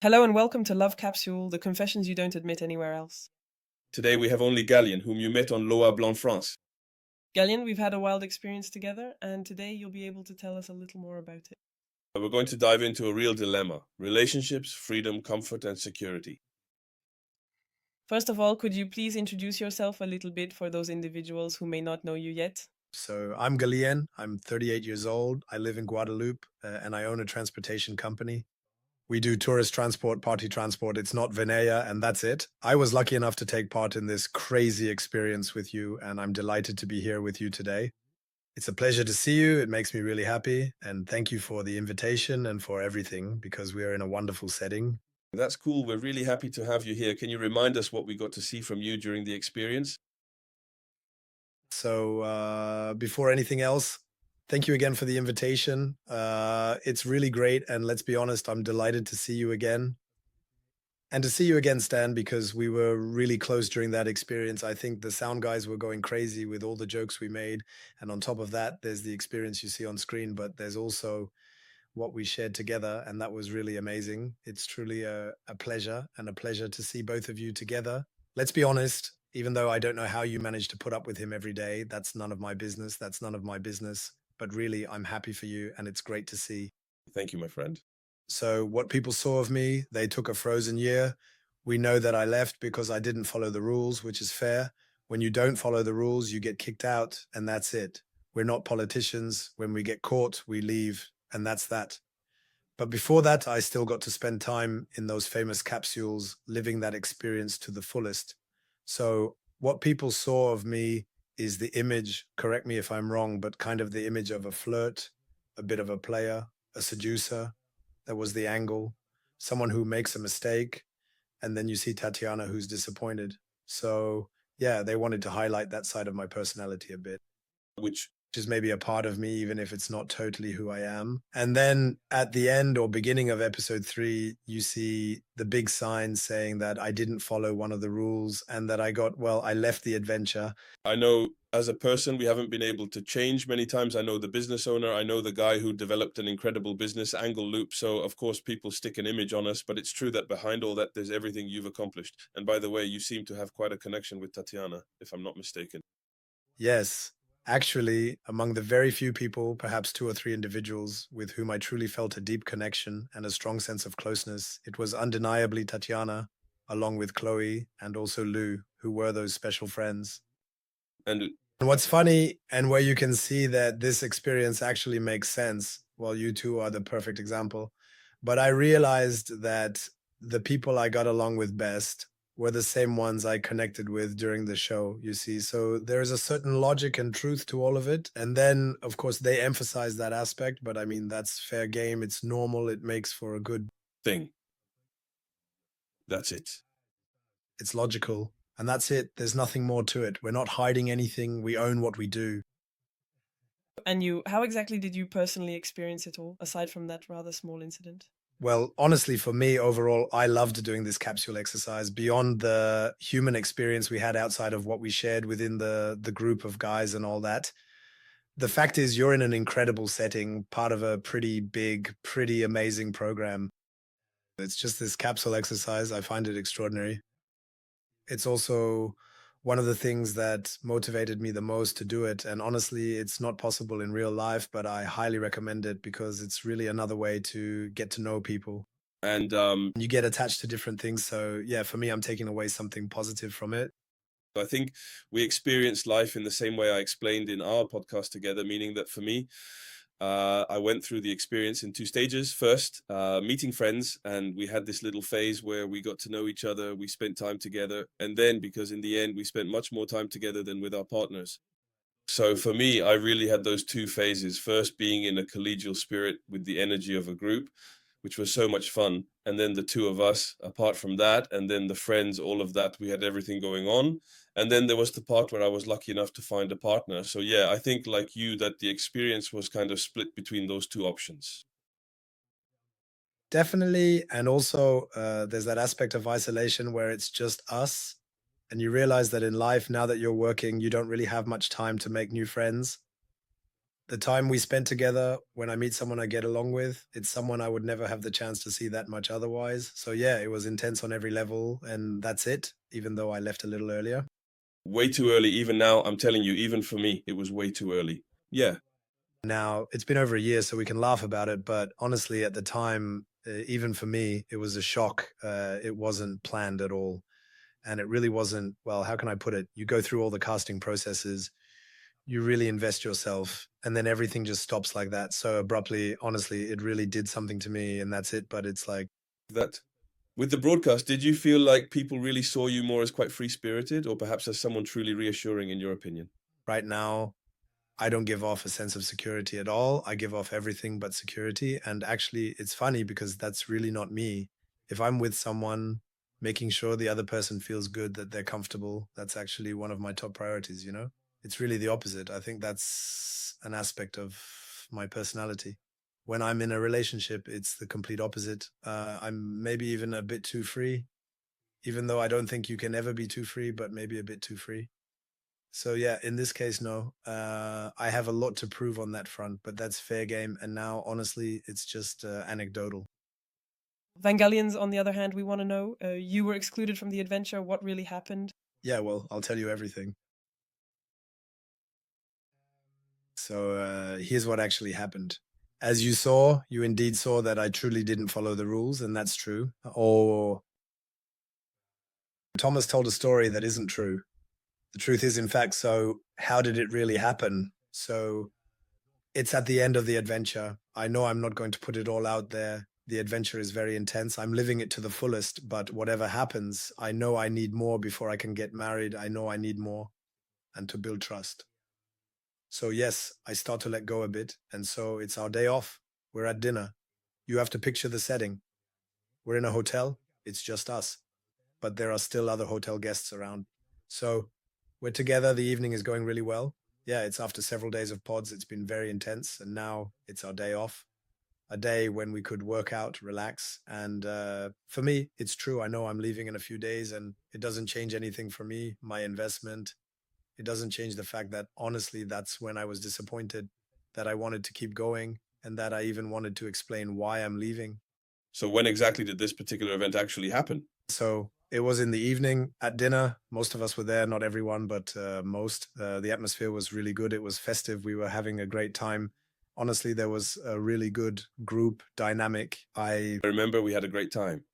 Hello and welcome to Love Capsule, the confessions you don't admit anywhere else. Today we have only Gallien, whom you met on Loa Blanc France. Gallien, we've had a wild experience together, and today you'll be able to tell us a little more about it. We're going to dive into a real dilemma: relationships, freedom, comfort, and security. First of all, could you please introduce yourself a little bit for those individuals who may not know you yet? So I'm Gallien. I'm 38 years old. I live in Guadeloupe and I own a transportation company. We do tourist transport, party transport. It's not Venea, and that's it. I was lucky enough to take part in this crazy experience with you, and I'm delighted to be here with you today. It's a pleasure to see you. It makes me really happy. And thank you for the invitation and for everything because we are in a wonderful setting. That's cool. We're really happy to have you here. Can you remind us what we got to see from you during the experience? So before anything else, thank you again for the invitation. It's really great. And let's be honest, I'm delighted to see you again. And to see you again, Stan, because we were really close during that experience. I think the sound guys were going crazy with all the jokes we made. And on top of that, there's the experience you see on screen, but there's also what we shared together. And that was really amazing. It's truly a pleasure and a pleasure to see both of you together. Let's be honest, even though I don't know how you manage to put up with him every day, that's none of my business. That's none of my business. But really, I'm happy for you. And it's great to see. Thank you, my friend. So what people saw of me, they took a frozen year. We know that I left because I didn't follow the rules, which is fair. When you don't follow the rules, you get kicked out, and that's it. We're not politicians. When we get caught, we leave, and that's that. But before that, I still got to spend time in those famous capsules, living that experience to the fullest. So what people saw of me is the image, correct me if I'm wrong, but kind of the image of a flirt, a bit of a player, a seducer. That was the angle. Someone who makes a mistake, and then you see Tatiana who's disappointed. So yeah, they wanted to highlight that side of my personality a bit, Which which is maybe a part of me, even if it's not totally who I am. And then at the end or beginning of episode 3, you see the big sign saying that I didn't follow one of the rules and that I left the adventure. I know as a person, we haven't been able to change many times. I know the business owner. I know the guy who developed an incredible business, Angle Loop. So, of course, people stick an image on us. But it's true that behind all that, there's everything you've accomplished. And by the way, you seem to have quite a connection with Tatiana, if I'm not mistaken. Yes, actually, among the very few people, perhaps 2 or 3 individuals with whom I truly felt a deep connection and a strong sense of closeness, it was undeniably Tatiana, along with Chloe and also Lou, who were those special friends. And And what's funny, and where you can see that this experience actually makes sense, well, you two are the perfect example. But I realized that the people I got along with best were the same ones I connected with during the show, you see. So there is a certain logic and truth to all of it. And then, of course, they emphasize that aspect, but I mean, that's fair game. It's normal. It makes for a good, thing. That's it. it's logical. And that's it. There's nothing more to it. We're not hiding anything. We own what we do. And how exactly did you personally experience it all, aside from that rather small incident? Well, honestly, for me overall, I loved doing this capsule exercise beyond the human experience we had outside of what we shared within the group of guys and all that. The fact is, you're in an incredible setting, part of a pretty big, pretty amazing program. It's just this capsule exercise. I find it extraordinary. It's also one of the things that motivated me the most to do it. And honestly, it's not possible in real life, but I highly recommend it because it's really another way to get to know people. And You get attached to different things. So yeah, for me, I'm taking away something positive from it. I think we experienced life in the same way I explained in our podcast together, meaning that for me, I went through the experience in 2 stages. First, meeting friends, and we had this little phase where we got to know each other, we spent time together, and then, because in the end, we spent much more time together than with our partners. So for me, I really had those 2 phases. First, being in a collegial spirit with the energy of a group, which was so much fun. And then the 2 of us, apart from that, and then the friends, all of that, we had everything going on. And then there was the part where I was lucky enough to find a partner. So yeah, I think like you, that the experience was kind of split between those 2 options. Definitely. And also, there's that aspect of isolation where it's just us. And you realize that in life, now that you're working, you don't really have much time to make new friends. The time we spent together, when I meet someone I get along with, it's someone I would never have the chance to see that much otherwise. So yeah, it was intense on every level, and that's it, even though I left a little earlier. Way too early. Even now, I'm telling you, even for me, it was way too early. Yeah. Now, it's been over a year, so we can laugh about it, but honestly, at the time, even for me, it was a shock. It wasn't planned at all. And it really wasn't, well, how can I put it? You go through all the casting processes, you really invest yourself, and then everything just stops like that so abruptly. Honestly, it really did something to me, and that's it. But it's like, That with the broadcast, did you feel like people really saw you more as quite free-spirited, or perhaps as someone truly reassuring, in your opinion? right now, I don't give off a sense of security at all. I give off everything but security. And actually, it's funny because that's really not me. If I'm with someone, making sure the other person feels good, that they're comfortable, that's actually one of my top priorities, you know? It's really the opposite. I think that's an aspect of my personality. When I'm in a relationship, it's the complete opposite. I'm maybe even a bit too free, even though I don't think you can ever be too free, but maybe a bit too free. So yeah, in this case, no. I have a lot to prove on that front, but that's fair game. And now, honestly, it's just anecdotal. Van Galliens, on the other hand, we want to know, you were excluded from the adventure. What really happened? Yeah, well, I'll tell you everything. So here's what actually happened. As you saw, you indeed saw that I truly didn't follow the rules, and that's true. Or Thomas told a story that isn't true. The truth is, in fact, so how did it really happen? So it's at the end of the adventure. I know I'm not going to put it all out there. The adventure is very intense. I'm living it to the fullest, but whatever happens, I know I need more before I can get married. I know I need more and to build trust. So, yes, I start to let go a bit. And so it's our day off. We're at dinner. You have to picture the setting. We're in a hotel. It's just us, but there are still other hotel guests around. So we're together. The evening is going really well. Yeah, it's after several days of pods. It's been very intense. And now it's our day off, a day when we could work out, relax. And for me, it's true. I know I'm leaving in a few days and it doesn't change anything for me, my investment. It doesn't change the fact that honestly, that's when I was disappointed, that I wanted to keep going and that I even wanted to explain why I'm leaving. So when exactly did this particular event actually happen? So it was in the evening at dinner. Most of us were there, not everyone, but most. The atmosphere was really good. It was festive. We were having a great time. Honestly, there was a really good group dynamic. I remember we had a great time.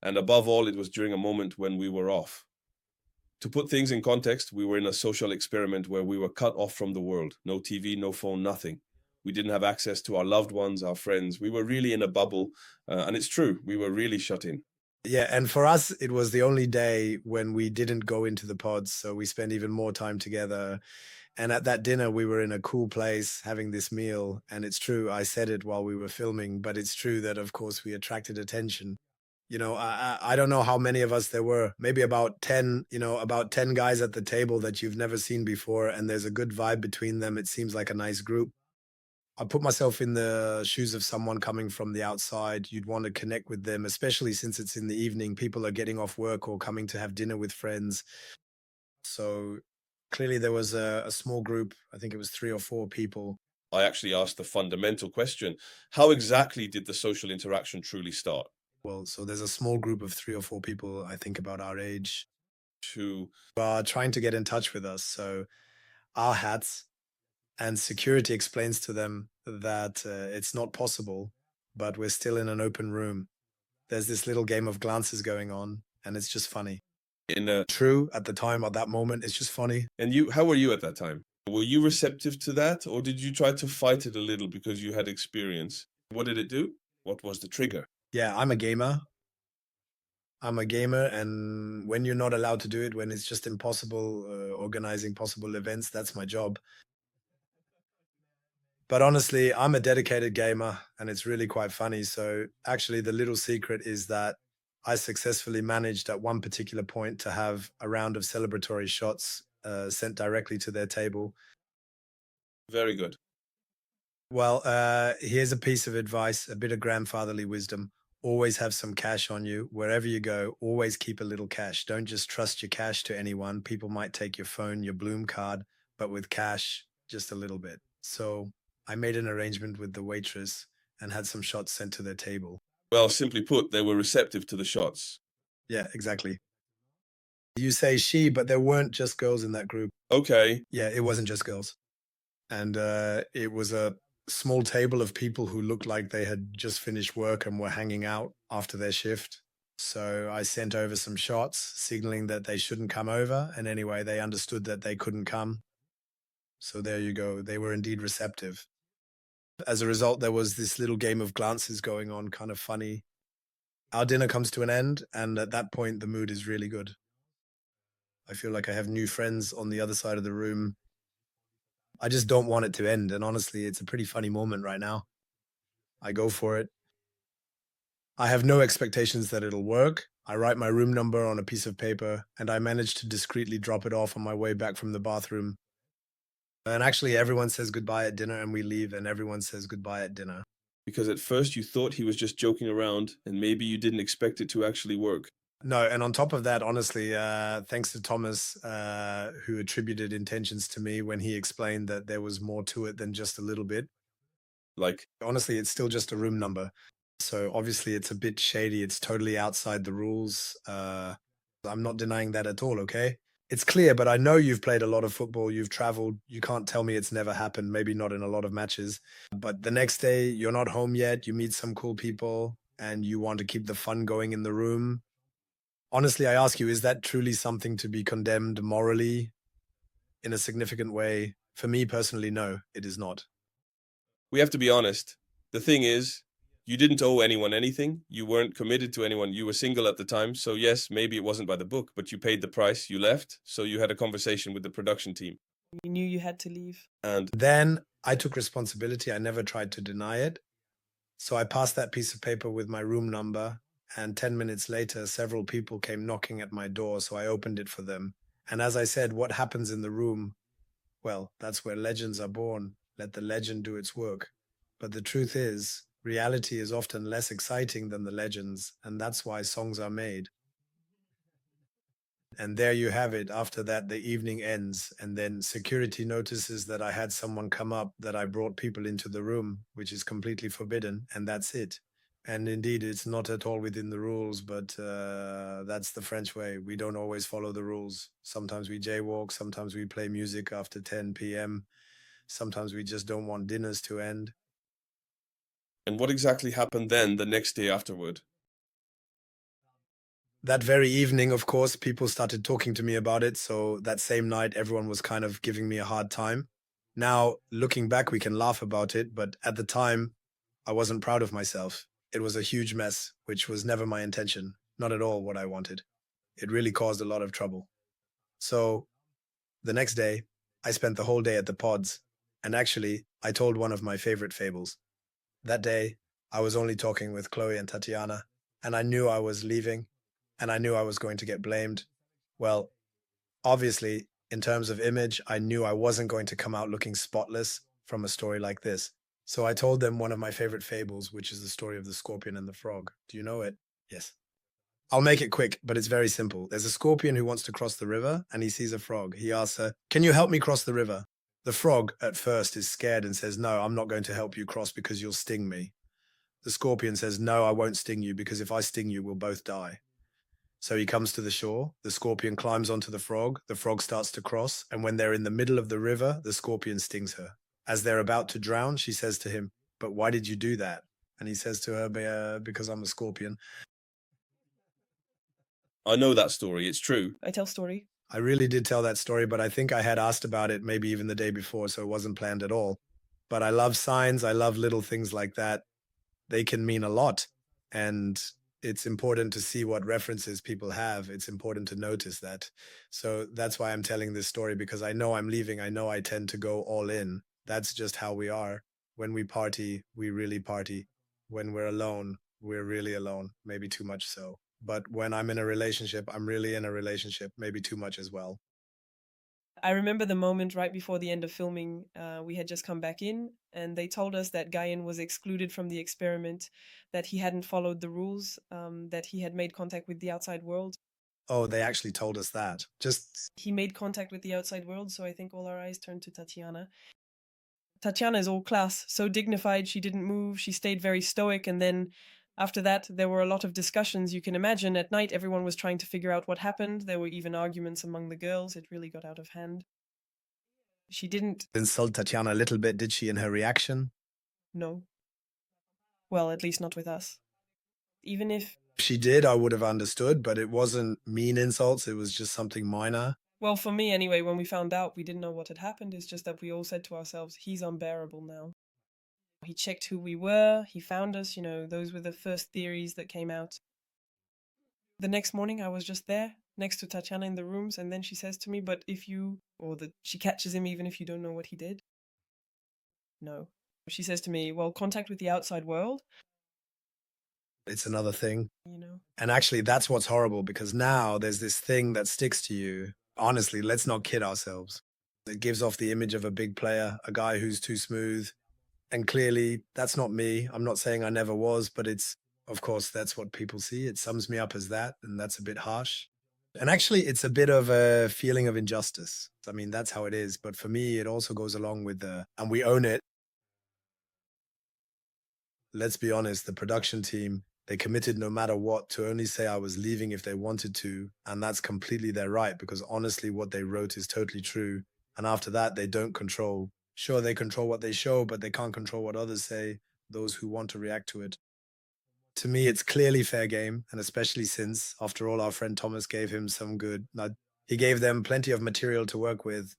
And above all, it was during a moment when we were off. To put things in context, we were in a social experiment where we were cut off from the world. No TV, no phone, nothing. We didn't have access to our loved ones, our friends. We were really in a bubble. And it's true, we were really shut in. Yeah, and for us, it was the only day when we didn't go into the pods, so we spent even more time together. And at that dinner, we were in a cool place having this meal. And it's true, I said it while we were filming, but it's true that, of course, we attracted attention. You know, I don't know how many of us there were, maybe about 10, about 10 guys at the table that you've never seen before. And there's a good vibe between them. It seems like a nice group. I put myself in the shoes of someone coming from the outside. You'd want to connect with them, especially since it's in the evening. People are getting off work or coming to have dinner with friends. So clearly there was a small group. I think it was 3 or 4 people. I actually asked the fundamental question: how exactly did the social interaction truly start? Well, so there's a small group of 3 or 4 people, I think about our age, To who are trying to get in touch with us. So our hats and security explains to them that it's not possible, but we're still in an open room. There's this little game of glances going on, and it's just funny. in a True, at the time, at that moment, it's just funny. And you, how were you at that time? Were you receptive to that, or did you try to fight it a little because you had experience? What did it do? What was the trigger? Yeah, I'm a gamer. I'm a gamer, and when you're not allowed to do it, when it's just impossible, organizing possible events, that's my job. But honestly, I'm a dedicated gamer, and it's really quite funny. So actually, the little secret is that I successfully managed at one particular point to have a round of celebratory shots sent directly to their table. Very good. Well, here's a piece of advice, a bit of grandfatherly wisdom. Always have some cash on you. Wherever you go, always keep a little cash. Don't just trust your cash to anyone. People might take your phone, your Bloom card, but with cash, just a little bit. So I made an arrangement with the waitress and had some shots sent to their table. Well, simply put, they were receptive to the shots. Yeah, exactly. You say she, but there weren't just girls in that group. Okay. Yeah, it wasn't just girls. And it was a small table of people who looked like they had just finished work and were hanging out after their shift. So I sent over some shots signaling that they shouldn't come over. And anyway, they understood that they couldn't come. So there you go. They were indeed receptive. As a result, there was this little game of glances going on, kind of funny. Our dinner comes to an end. And at that point, the mood is really good. I feel like I have new friends on the other side of the room. I just don't want it to end. And honestly, it's a pretty funny moment right now. I go for it. I have no expectations that it'll work. I write my room number on a piece of paper and I manage to discreetly drop it off on my way back from the bathroom. And actually, everyone says goodbye at dinner and we leave, and everyone says goodbye at dinner. Because at first you thought he was just joking around and maybe you didn't expect it to actually work. No, and on top of that, honestly, thanks to Thomas, who attributed intentions to me when he explained that there was more to it than just a little bit. Like, Honestly, it's still just a room number. So obviously it's a bit shady. It's totally outside the rules. I'm not denying that at all, okay? It's clear, but I know you've played a lot of football. You've traveled. You can't tell me it's never happened, maybe not in a lot of matches. But the next day, you're not home yet. You meet some cool people and you want to keep the fun going in the room. Honestly, I ask you, is that truly something to be condemned morally in a significant way? For me personally, no, it is not. we have to be honest. The thing is, you didn't owe anyone anything. You weren't committed to anyone. You were single at the time. So yes, maybe it wasn't by the book, but you paid the price. You left. So you had a conversation with the production team. You knew you had to leave. And Then I took responsibility. I never tried to deny it. So I passed that piece of paper with my room number. And 10 minutes later, several people came knocking at my door. So I opened it for them. And as I said, what happens in the room? Well, that's where legends are born. Let the legend do its work. But the truth is, reality is often less exciting than the legends. And that's why songs are made. And there you have it. After that, the evening ends. And then security notices that I had someone come up, that I brought people into the room, which is completely forbidden. And that's it. And indeed, it's not at all within the rules, but that's the French way. We don't always follow the rules. Sometimes we jaywalk. Sometimes we play music after 10 p.m. Sometimes we just don't want dinners to end. and what exactly happened then the next day afterward? That very evening, of course, people started talking to me about it. So that same night, everyone was kind of giving me a hard time. Now, looking back, we can laugh about it. But at the time, I wasn't proud of myself. It was a huge mess, which was never my intention. Not at all what I wanted. It really caused a lot of trouble. So the next day, I spent the whole day at the pods. And actually, I told one of my favorite fables. That day, I was only talking with Chloe and Tatiana, and I knew I was leaving, and I knew I was going to get blamed. Well, obviously, in terms of image, I knew I wasn't going to come out looking spotless from a story like this. So I told them one of my favorite fables, which is the story of the scorpion and the frog. Do you know it? Yes. I'll make it quick, but it's very simple. There's a scorpion who wants to cross the river, and he sees a frog. He asks her, "Can you help me cross the river?" The frog, at first, is scared and says, "No, I'm not going to help you cross because you'll sting me." The scorpion says, "No, I won't sting you because if I sting you, we'll both die." So he comes to the shore. The scorpion climbs onto the frog starts to cross, and when they're in the middle of the river, the scorpion stings her. As they're about to drown, she says to him, "But why did you do that?" And he says to her, "Because I'm a scorpion." I know that story. It's true. I tell story. I really did tell that story, but I think I had asked about it maybe even the day before, so it wasn't planned at all. But I love signs. I love little things like that. They can mean a lot. And it's important to see what references people have. It's important to notice that. So that's why I'm telling this story, because I know I'm leaving. I know I tend to go all in. That's just how we are. When we party, we really party. When we're alone, we're really alone, maybe too much so. But when I'm in a relationship, I'm really in a relationship, maybe too much as well. I remember the moment right before the end of filming. We had just come back in, and they told us that Gallien was excluded from the experiment, that he hadn't followed the rules, that he had made contact with the outside world. Oh, they actually told us that. Just He made contact with the outside world, so I think all our eyes turned to Tatiana. Tatiana is all class, so dignified, she didn't move, she stayed very stoic, and then after that, there were a lot of discussions. You can imagine at night, everyone was trying to figure out what happened. There were even arguments among the girls. It really got out of hand. She didn't. Insult Tatiana a little bit, did she, in her reaction? No. Well, at least not with us. Even if. If she did, I would have understood, but it wasn't mean insults. It was just something minor. Well, for me anyway, when we found out, we didn't know what had happened. It's just that we all said to ourselves, he's unbearable now. He checked who we were, he found us, those were the first theories that came out. The next morning, I was just there, next to Tatiana in the rooms, and then she says to me, but if you, she catches him even if you don't know what he did. No. She says to me, well, contact with the outside world. It's another thing. And actually, that's what's horrible, because now there's this thing that sticks to you. Honestly, let's not kid ourselves. It gives off the image of a big player, a guy who's too smooth. And clearly, that's not me. I'm not saying I never was, but of course, that's what people see. It sums me up as that, and that's a bit harsh. And actually, it's a bit of a feeling of injustice. I mean, that's how it is. But for me, it also goes along with and we own it. Let's be honest, the production team, they committed no matter what to only say I was leaving if they wanted to. And that's completely their right, because honestly, what they wrote is totally true. And after that, they don't control. Sure, they control what they show, but they can't control what others say, those who want to react to it. To me, it's clearly fair game, and especially since, after all, our friend Thomas gave him some good. He gave them plenty of material to work with,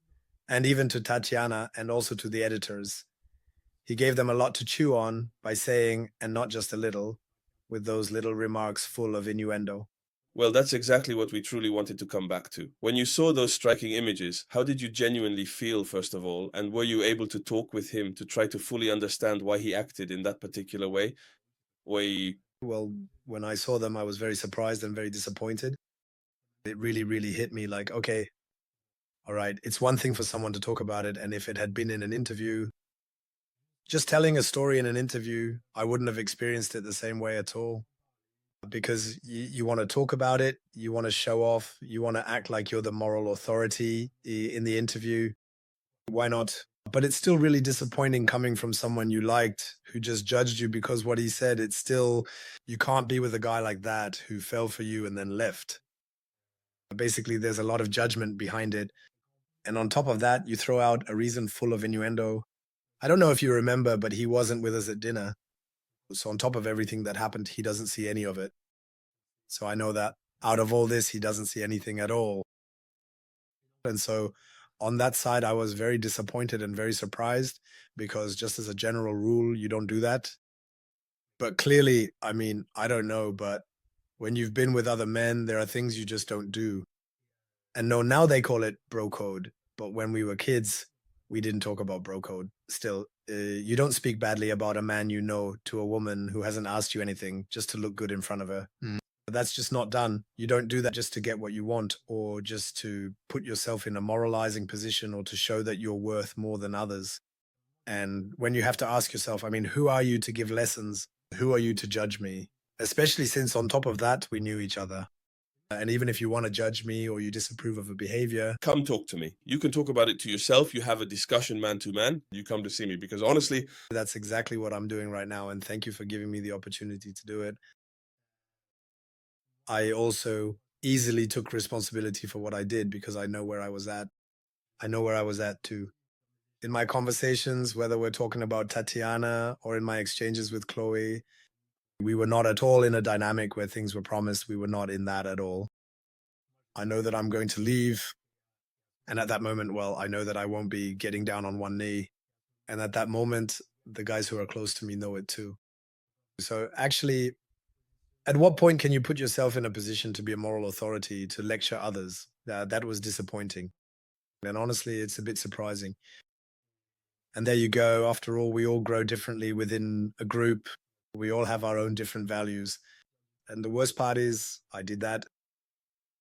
and even to Tatiana and also to the editors. He gave them a lot to chew on by saying, and not just a little, with those little remarks full of innuendo. Well, that's exactly what we truly wanted to come back to. When you saw those striking images, how did you genuinely feel, first of all? And were you able to talk with him to try to fully understand why he acted in that particular way? Well, when I saw them, I was very surprised and very disappointed. It really, really hit me like, okay, all right, it's one thing for someone to talk about it. And if it had been in an interview, just telling a story in an interview, I wouldn't have experienced it the same way at all. Because you want to talk about it, you want to show off, you want to act like you're the moral authority in the interview. Why not? But it's still really disappointing coming from someone you liked who just judged you because what he said. It's still, you can't be with a guy like that who fell for you and then left. Basically, there's a lot of judgment behind it. And on top of that, you throw out a reason full of innuendo. I don't know if you remember, but he wasn't with us at dinner. So on top of everything that happened, he doesn't see any of it. So I know that out of all this, he doesn't see anything at all. And so on that side, I was very disappointed and very surprised, because just as a general rule, you don't do that. But clearly, I mean, I don't know, but when you've been with other men, there are things you just don't do. And no, now they call it bro code. But when we were kids, we didn't talk about bro code. Still, you don't speak badly about a man you know to a woman who hasn't asked you anything just to look good in front of her. But that's just not done. You don't do that just to get what you want, or just to put yourself in a moralizing position, or to show that you're worth more than others. And when you have to ask yourself, I mean, who are you to give lessons? Who are you to judge me? Especially since on top of that, we knew each other. And even if you want to judge me or you disapprove of a behavior, come talk to me. You can talk about it to yourself. You have a discussion man to man. You come to see me, because honestly, that's exactly what I'm doing right now. And thank you for giving me the opportunity to do it. I also easily took responsibility for what I did, because I know where I was at. I know where I was at too. In my conversations, whether we're talking about Tatiana or in my exchanges with Chloe, we were not at all in a dynamic where things were promised. We were not in that at all. I know that I'm going to leave. And at that moment, well, I know that I won't be getting down on one knee. And at that moment, the guys who are close to me know it too. So actually, at what point can you put yourself in a position to be a moral authority, to lecture others? That was disappointing. And honestly, it's a bit surprising. And there you go. After all, we all grow differently within a group. We all have our own different values. And the worst part is I did that.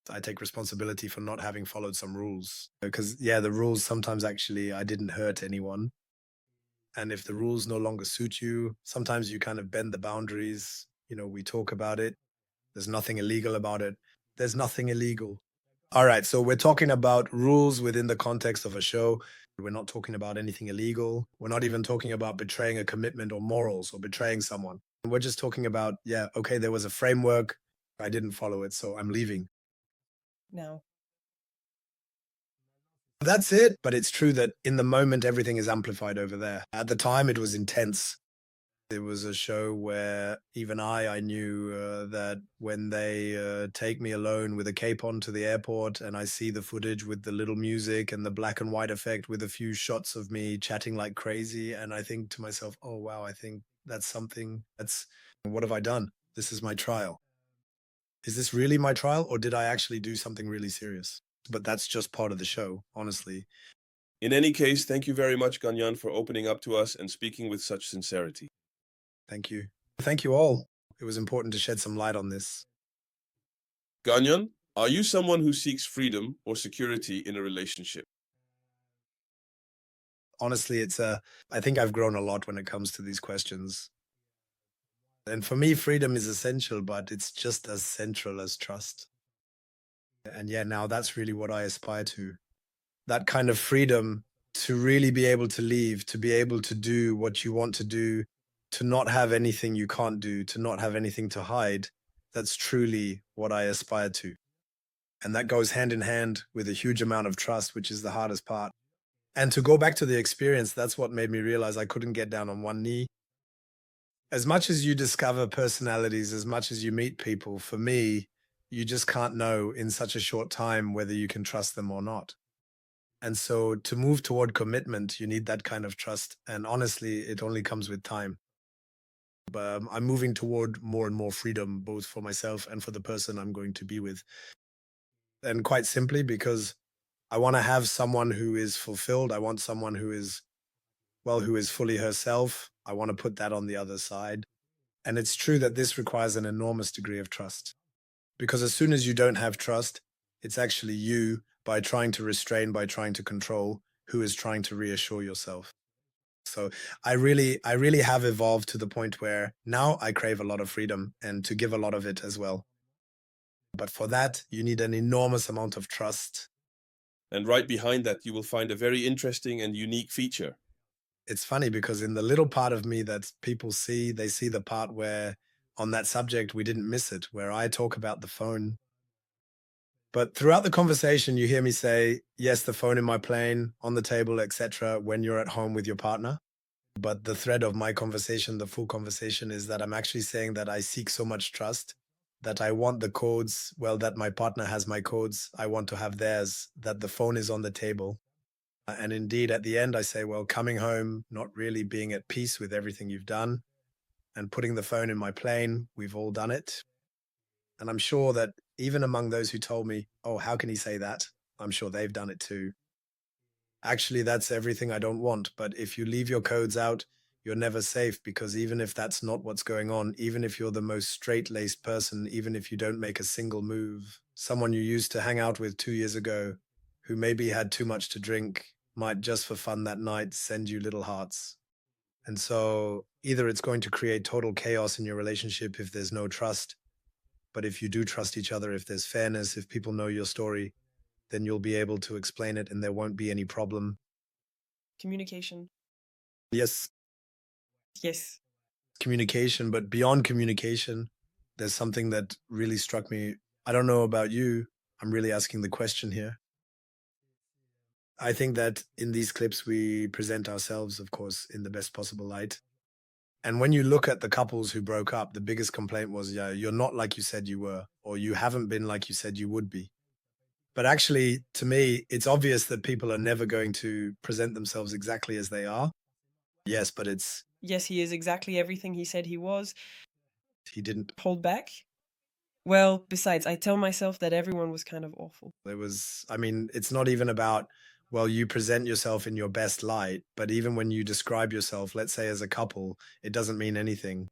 I take responsibility for not having followed some rules. Because, yeah, the rules sometimes actually, I didn't hurt anyone. And if the rules no longer suit you, sometimes you kind of bend the boundaries. We talk about it. There's nothing illegal about it. There's nothing illegal. All right, so we're talking about rules within the context of a show. We're not talking about anything illegal. We're not even talking about betraying a commitment or morals or betraying someone. We're just talking about, yeah, okay, there was a framework. I didn't follow it, so I'm leaving. Now, That's it. But it's true that in the moment, everything is amplified over there. At the time, it was intense. It was a show where even I knew that when they take me alone with a cape on to the airport and I see the footage with the little music and the black and white effect with a few shots of me chatting like crazy. And I think to myself, oh, wow, I think that's something what have I done? This is my trial. Is this really my trial, or did I actually do something really serious? But that's just part of the show, honestly. In any case, thank you very much, Gallien, for opening up to us and speaking with such sincerity. Thank you. Thank you all. It was important to shed some light on this. Gallien, are you someone who seeks freedom or security in a relationship? Honestly, I think I've grown a lot when it comes to these questions. And for me, freedom is essential, but it's just as central as trust. And yeah, now that's really what I aspire to. That kind of freedom to really be able to leave, to be able to do what you want to do, to not have anything you can't do, to not have anything to hide. That's truly what I aspire to. And that goes hand in hand with a huge amount of trust, which is the hardest part. And to go back to the experience, that's what made me realize I couldn't get down on one knee. As much as you discover personalities, as much as you meet people, for me, you just can't know in such a short time whether you can trust them or not. And so to move toward commitment, you need that kind of trust. And honestly, it only comes with time. But I'm moving toward more and more freedom, both for myself and for the person I'm going to be with. And quite simply, because I want to have someone who is fulfilled. I want someone who is, well, who is fully herself. I want to put that on the other side. And it's true that this requires an enormous degree of trust. Because as soon as you don't have trust, it's actually you, by trying to restrain, by trying to control, who is trying to reassure yourself. So I really have evolved to the point where now I crave a lot of freedom and to give a lot of it as well. But for that, you need an enormous amount of trust. And right behind that, you will find a very interesting and unique feature. It's funny because in the little part of me that people see, they see the part where on that subject, we didn't miss it, where I talk about the phone. But throughout the conversation, you hear me say, yes, the phone in my plane, on the table, etc., when you're at home with your partner. But the thread of my conversation, the full conversation, is that I'm actually saying that I seek so much trust that I want the codes, well, that my partner has my codes. I want to have theirs, that the phone is on the table. And indeed, at the end, I say, well, coming home, not really being at peace with everything you've done, and putting the phone in my plane, we've all done it. And I'm sure that even among those who told me, oh, how can he say that? I'm sure they've done it too. Actually, that's everything I don't want. But if you leave your codes out, you're never safe, because even if that's not what's going on, even if you're the most straight-laced person, even if you don't make a single move, someone you used to hang out with 2 years ago who maybe had too much to drink might just for fun that night send you little hearts. And so either it's going to create total chaos in your relationship if there's no trust, but if you do trust each other, if there's fairness, if people know your story, then you'll be able to explain it and there won't be any problem. communication. Yes, Yes. communication, but beyond communication, there's something that really struck me. I don't know about you. I'm really asking the question here. I think that in these clips, we present ourselves, of course, in the best possible light. And when you look at the couples who broke up, the biggest complaint was, yeah, you're not like you said you were, or you haven't been like you said you would be. But actually, to me, it's obvious that people are never going to present themselves exactly as they are. Yes, but Yes, he is exactly everything he said he was. he didn't. Hold back. Well, besides, I tell myself that everyone was kind of awful. It's not even about, well, you present yourself in your best light, but even when you describe yourself, let's say as a couple, it doesn't mean anything.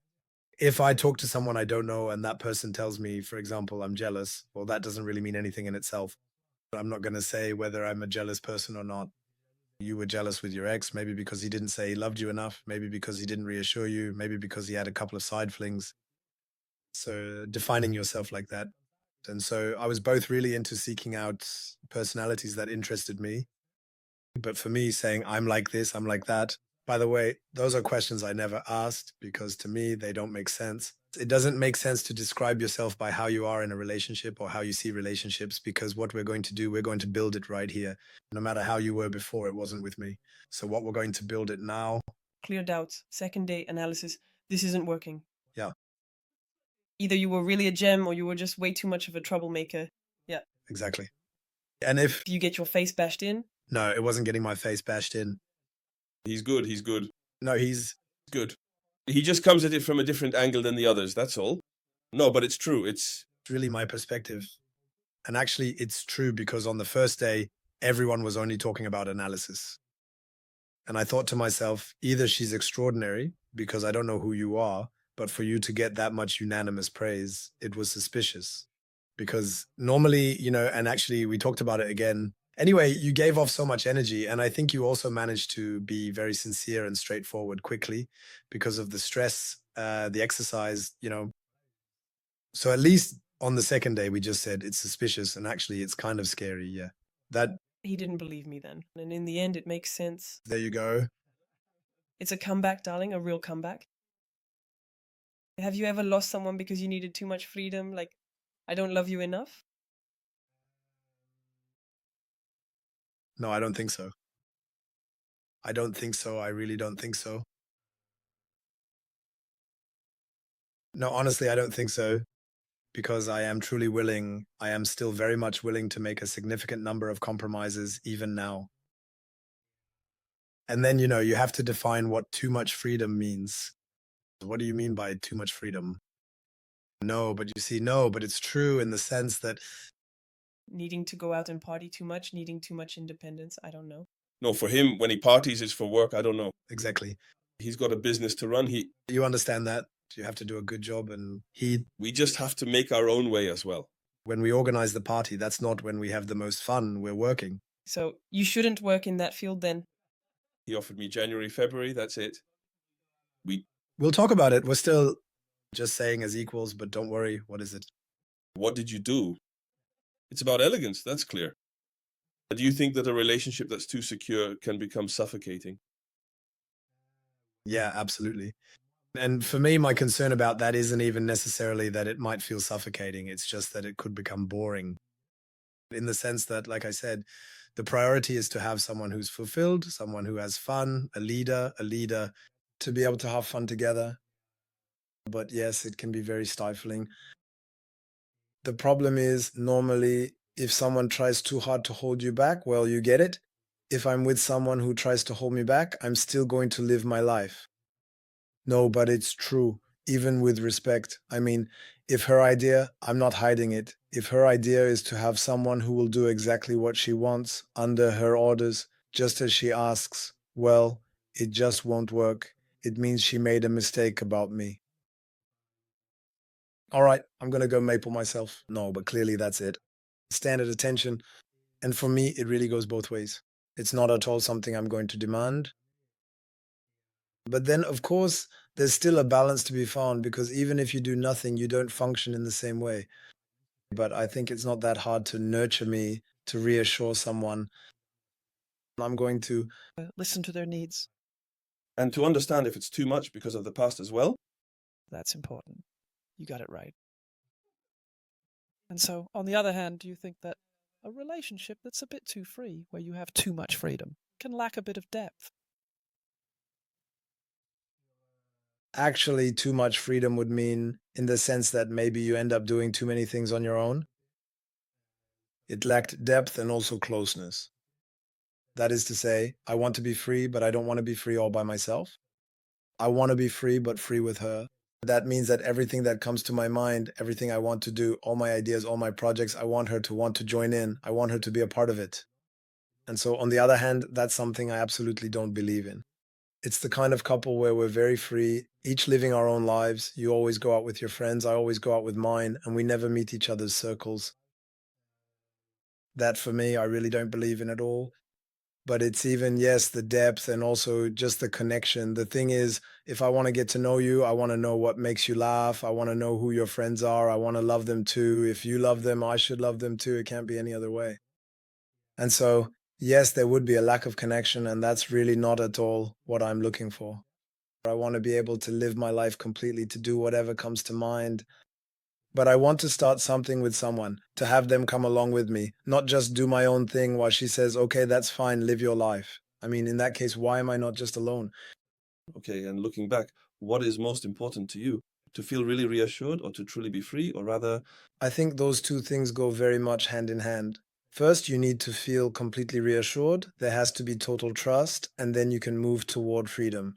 If I talk to someone I don't know and that person tells me, for example, I'm jealous, well, that doesn't really mean anything in itself. I'm not going to say whether I'm a jealous person or not. You were jealous with your ex, maybe because he didn't say he loved you enough, maybe because he didn't reassure you, maybe because he had a couple of side flings. So defining yourself like that. And so I was both really into seeking out personalities that interested me. But for me, saying I'm like this, I'm like that, by the way, those are questions I never asked because to me, they don't make sense. It doesn't make sense to describe yourself by how you are in a relationship or how you see relationships, because what we're going to do, we're going to build it right here. No matter how you were before, it wasn't with me. So what we're going to build it now. Clear doubts, second day analysis. This isn't working. Yeah, Either you were really a gem or you were just way too much of a troublemaker. Yeah. exactly. And if You get your face bashed in. no, it wasn't getting my face bashed in. He's good. He's good. No, he's Good. He just comes at it from a different angle than the others. That's all. No, but it's true. It's really my perspective. And actually, it's true because on the first day, everyone was only talking about analysis. And I thought to myself, either she's extraordinary because I don't know who you are, but for you to get that much unanimous praise, it was suspicious. Because normally, and actually we talked about it again. Anyway, you gave off so much energy. And I think you also managed to be very sincere and straightforward quickly because of the stress, the exercise. So at least on the second day, we just said it's suspicious. And actually, it's kind of scary. Yeah. That, He didn't believe me then. And in the end, it makes sense. there you go. It's a comeback, darling, a real comeback. Have you ever lost someone because you needed too much freedom? Like, I don't love you enough? No, I don't think so. I don't think so. I really don't think so. No, honestly, I don't think so. Because I am truly willing, I am still very much willing to make a significant number of compromises even now. And then, you have to define what too much freedom means. What do you mean by too much freedom? No, but you see, no, but it's true in the sense that Needing to go out and party too much, needing too much independence. I don't know. no, for him, when he parties, it's for work. I don't know. exactly, He's got a business to run. you understand that you have to do a good job. And We just have to make our own way as well. when we organize the party, that's not when we have the most fun. We're working. So you shouldn't work in that field then. He offered me January, February. That's it. We'll talk about it. We're still just saying as equals, but don't worry. What is it? What did you do? It's about elegance. That's clear. Do you think that a relationship that's too secure can become suffocating? Yeah, absolutely. And for me, my concern about that isn't even necessarily that it might feel suffocating. It's just that it could become boring in the sense that, like I said, the priority is to have someone who's fulfilled, someone who has fun, a leader, to be able to have fun together. But yes, it can be very stifling. The problem is normally if someone tries too hard to hold you back, well, you get it. If I'm with someone who tries to hold me back, I'm still going to live my life. No, but it's true, even with respect. I mean, if her idea, I'm not hiding it. If her idea is to have someone who will do exactly what she wants under her orders, just as she asks, well, it just won't work. It means she made a mistake about me. All right, I'm going to go maple myself. No, but clearly that's it. Stand at attention. And for me, it really goes both ways. It's not at all something I'm going to demand. But then, of course, there's still a balance to be found because even if you do nothing, you don't function in the same way. But I think it's not that hard to nurture me, to reassure someone. I'm going to Listen to their needs. And to understand if it's too much because of the past as well. That's important. You got it right. And so, on the other hand, do you think that a relationship that's a bit too free, where you have too much freedom, can lack a bit of depth? actually, too much freedom would mean in the sense that maybe you end up doing too many things on your own. It lacked depth and also closeness. That is to say, I want to be free, but I don't want to be free all by myself. I want to be free, but free with her. That means that everything that comes to my mind, everything I want to do, all my ideas, all my projects, I want her to want to join in. I want her to be a part of it. And so, on the other hand, that's something I absolutely don't believe in. It's the kind of couple where we're very free, each living our own lives. You always go out with your friends, I always go out with mine, and we never meet each other's circles. That for me, I really don't believe in at all. But it's even, yes, the depth and also just the connection. The thing is, if I want to get to know you, I want to know what makes you laugh. I want to know who your friends are. I want to love them too. If you love them, I should love them too. It can't be any other way. And so yes, there would be a lack of connection, and that's really not at all what I'm looking for. I want to be able to live my life completely, to do whatever comes to mind. But I want to start something with someone, to have them come along with me, not just do my own thing while she says, okay, that's fine, live your life. I mean, in that case, why am I not just alone? Okay, and looking back, what is most important to you? To feel really reassured or to truly be free, or rather, I think those two things go very much hand in hand. First, you need to feel completely reassured. There has to be total trust, and then you can move toward freedom.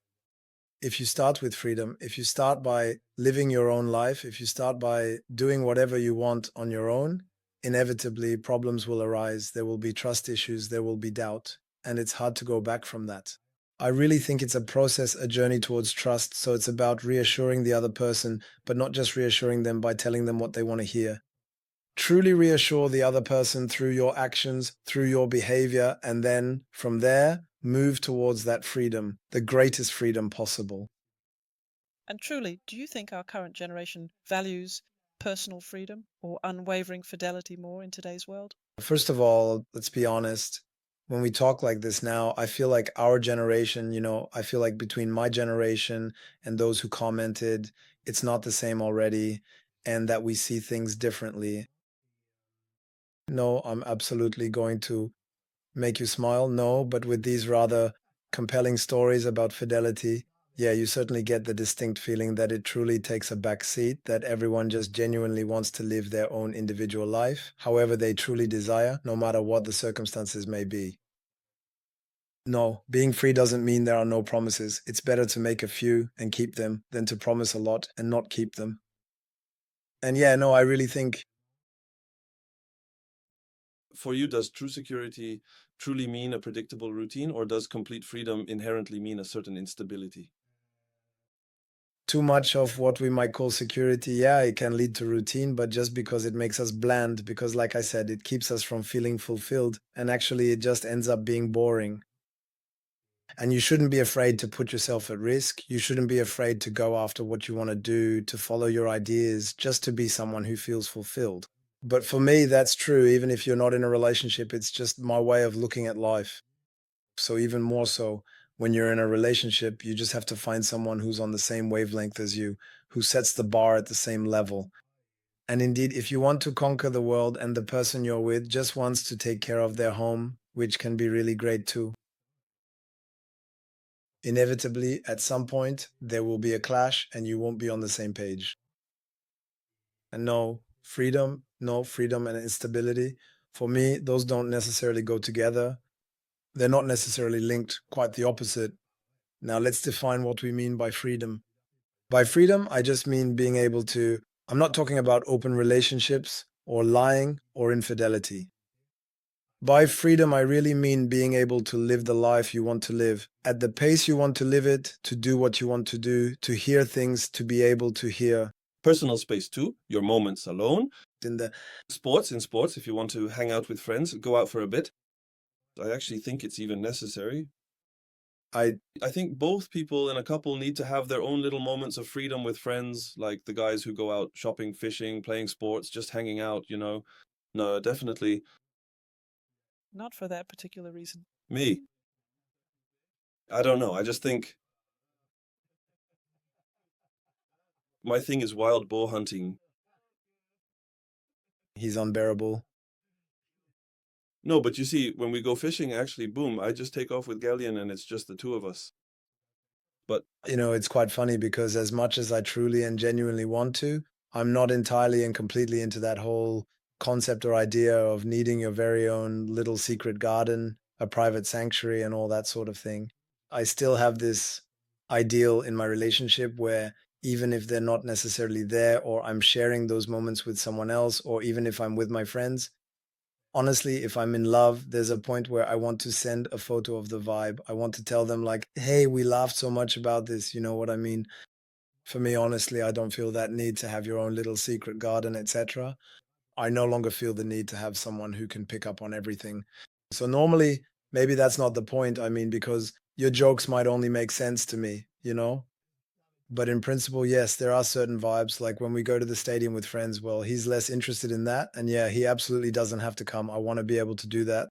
If you start with freedom, if you start by living your own life, if you start by doing whatever you want on your own, inevitably problems will arise. There will be trust issues, there will be doubt, and it's hard to go back from that. I really think it's a process, a journey towards trust. So it's about reassuring the other person, but not just reassuring them by telling them what they want to hear. Truly reassure the other person through your actions, through your behavior, and then from there, move towards that freedom, the greatest freedom possible. And truly, do you think our current generation values personal freedom or unwavering fidelity more in today's world? First of all, let's be honest. When we talk like this now, I feel like our generation, I feel like between my generation and those who commented, it's not the same already, and that we see things differently. No, I'm absolutely going to make you smile. No, but with these rather compelling stories about fidelity, yeah, you certainly get the distinct feeling that it truly takes a back seat, that everyone just genuinely wants to live their own individual life, however they truly desire, no matter what the circumstances may be. No, being free doesn't mean there are no promises. It's better to make a few and keep them than to promise a lot and not keep them. And yeah, no, I really think for you, does true security truly mean a predictable routine, or does complete freedom inherently mean a certain instability? too much of what we might call security, yeah, it can lead to routine, but just because it makes us bland, because like I said, it keeps us from feeling fulfilled, and actually it just ends up being boring. And you shouldn't be afraid to put yourself at risk. You shouldn't be afraid to go after what you want to do, to follow your ideas, just to be someone who feels fulfilled. But for me, that's true. Even if you're not in a relationship, it's just my way of looking at life. So even more so, when you're in a relationship, you just have to find someone who's on the same wavelength as you, who sets the bar at the same level. And indeed, if you want to conquer the world and the person you're with just wants to take care of their home, which can be really great too, inevitably, at some point, there will be a clash and you won't be on the same page. And no freedom and instability. For me, those don't necessarily go together. They're not necessarily linked, quite the opposite. Now, let's define what we mean by freedom. By freedom, I just mean being able to, I'm not talking about open relationships or lying or infidelity. By freedom, I really mean being able to live the life you want to live, at the pace you want to live it, to do what you want to do, to hear things, to be able to hear. Personal space too, your moments alone. In the In sports, if you want to hang out with friends, go out for a bit. I actually think it's even necessary. I I think both people in a couple need to have their own little moments of freedom with friends, like the guys who go out shopping, fishing, playing sports, just hanging out. No, definitely Not for that particular reason. me. I don't know. I just think my thing is wild boar hunting. he's unbearable. No, but you see, when we go fishing, actually, boom, I just take off with Gallien and it's just the two of us. But It's quite funny because as much as I truly and genuinely want to, I'm not entirely and completely into that whole concept or idea of needing your very own little secret garden, a private sanctuary, and all that sort of thing. I still have this ideal in my relationship where even if they're not necessarily there, or I'm sharing those moments with someone else, or even if I'm with my friends, honestly, if I'm in love, there's a point where I want to send a photo of the vibe. I want to tell them, like, hey, we laughed so much about this. You know what I mean? For me, honestly, I don't feel that need to have your own little secret garden, etc. I no longer feel the need to have someone who can pick up on everything. So normally, maybe that's not the point. I mean, because your jokes might only make sense to me. But in principle, yes, there are certain vibes. Like when we go to the stadium with friends, well, he's less interested in that. And yeah, he absolutely doesn't have to come. I want to be able to do that.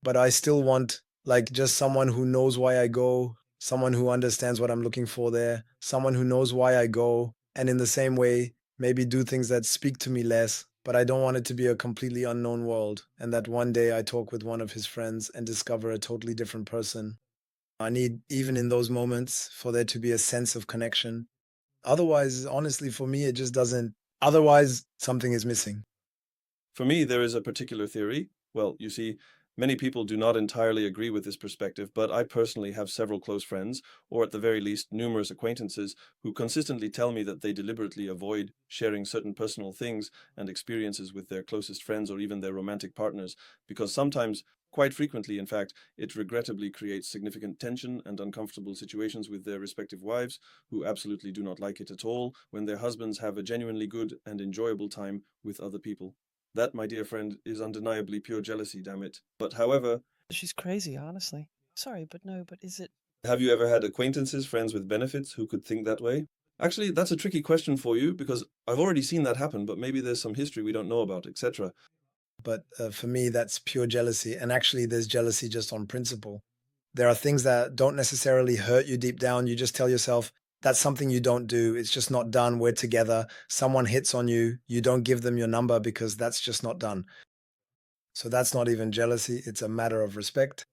but I still want like just someone who knows why I go, someone who understands what I'm looking for there, someone who knows why I go, and in the same way, maybe do things that speak to me less. But I don't want it to be a completely unknown world, and that one day I talk with one of his friends and discover a totally different person. I need, even in those moments, for there to be a sense of connection. Otherwise, honestly, for me, it just doesn't. Otherwise, something is missing. For me, there is a particular theory. Well, you see, many people do not entirely agree with this perspective, but I personally have several close friends, or at the very least, numerous acquaintances, who consistently tell me that they deliberately avoid sharing certain personal things and experiences with their closest friends or even their romantic partners, because sometimes, quite frequently, in fact, it regrettably creates significant tension and uncomfortable situations with their respective wives, who absolutely do not like it at all when their husbands have a genuinely good and enjoyable time with other people. That, my dear friend, is undeniably pure jealousy, damn it. But however, She's crazy, honestly. Sorry, but no, but is it? have you ever had acquaintances, friends with benefits, who could think that way? Actually, that's a tricky question for you because I've already seen that happen, but maybe there's some history we don't know about, etc. But for me, that's pure jealousy. And actually, there's jealousy just on principle. There are things that don't necessarily hurt you deep down. You just tell yourself, that's something you don't do. It's just not done. We're together. Someone hits on you. You don't give them your number because that's just not done. So that's not even jealousy. It's a matter of respect.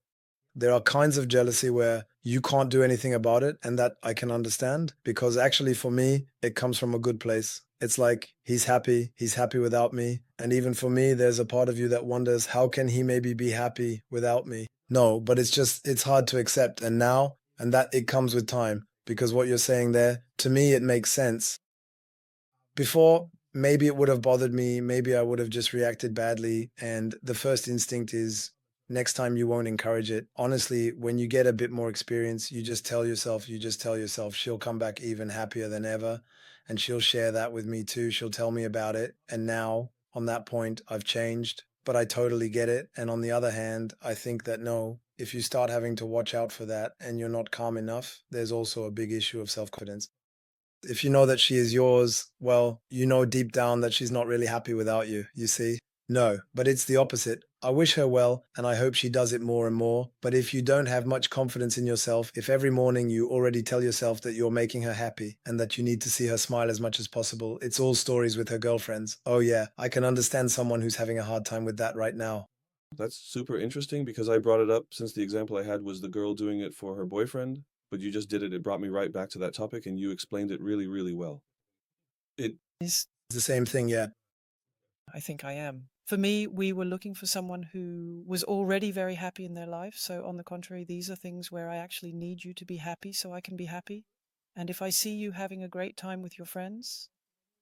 There are kinds of jealousy where you can't do anything about it, and that I can understand because actually for me, it comes from a good place. It's like he's happy without me. And even for me, there's a part of you that wonders, how can he maybe be happy without me? No, but it's hard to accept. And that it comes with time because what you're saying there, to me, it makes sense. Before, maybe it would have bothered me. Maybe I would have just reacted badly. And the first instinct is next time you won't encourage it. Honestly, when you get a bit more experience, you just tell yourself she'll come back even happier than ever. And she'll share that with me too. She'll tell me about it. And now, on that point, I've changed, but I totally get it. And on the other hand, I think that no, if you start having to watch out for that and you're not calm enough, there's also a big issue of self confidence. If you know that she is yours, well, you know deep down that she's not really happy without you, you see? No, but it's the opposite. I wish her well, and I hope she does it more and more. But if you don't have much confidence in yourself, if every morning you already tell yourself that you're making her happy and that you need to see her smile as much as possible, it's all stories with her girlfriends. Oh, yeah, I can understand someone who's having a hard time with that right now. That's super interesting because I brought it up since the example I had was the girl doing it for her boyfriend, but you just did it. It brought me right back to that topic and you explained it really, really well. It Is It's the same thing, yeah. I think I am. For me, we were looking for someone who was already very happy in their life. So, on the contrary, these are things where I actually need you to be happy so I can be happy. And if I see you having a great time with your friends,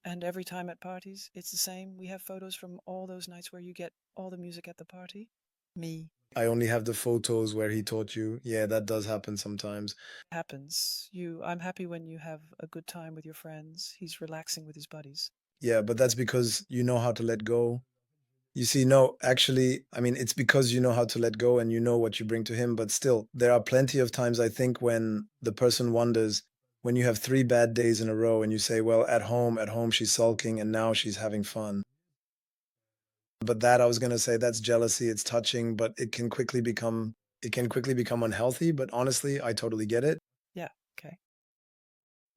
and every time at parties, it's the same. We have photos from all those nights where you get all the music at the party. Me. I only have the photos where he taught you. Yeah, that does happen sometimes. Happens. I'm happy when you have a good time with your friends. He's relaxing with his buddies. Yeah, but that's because you know how to let go. You see, no, actually, I mean, it's because you know how to let go and you know what you bring to him. But still, there are plenty of times I think when the person wonders, when you have 3 bad days in a row and you say, well, at home, she's sulking and now she's having fun. But that I was going to say that's jealousy. It's touching, but it can quickly become unhealthy. But honestly, I totally get it. Yeah, okay.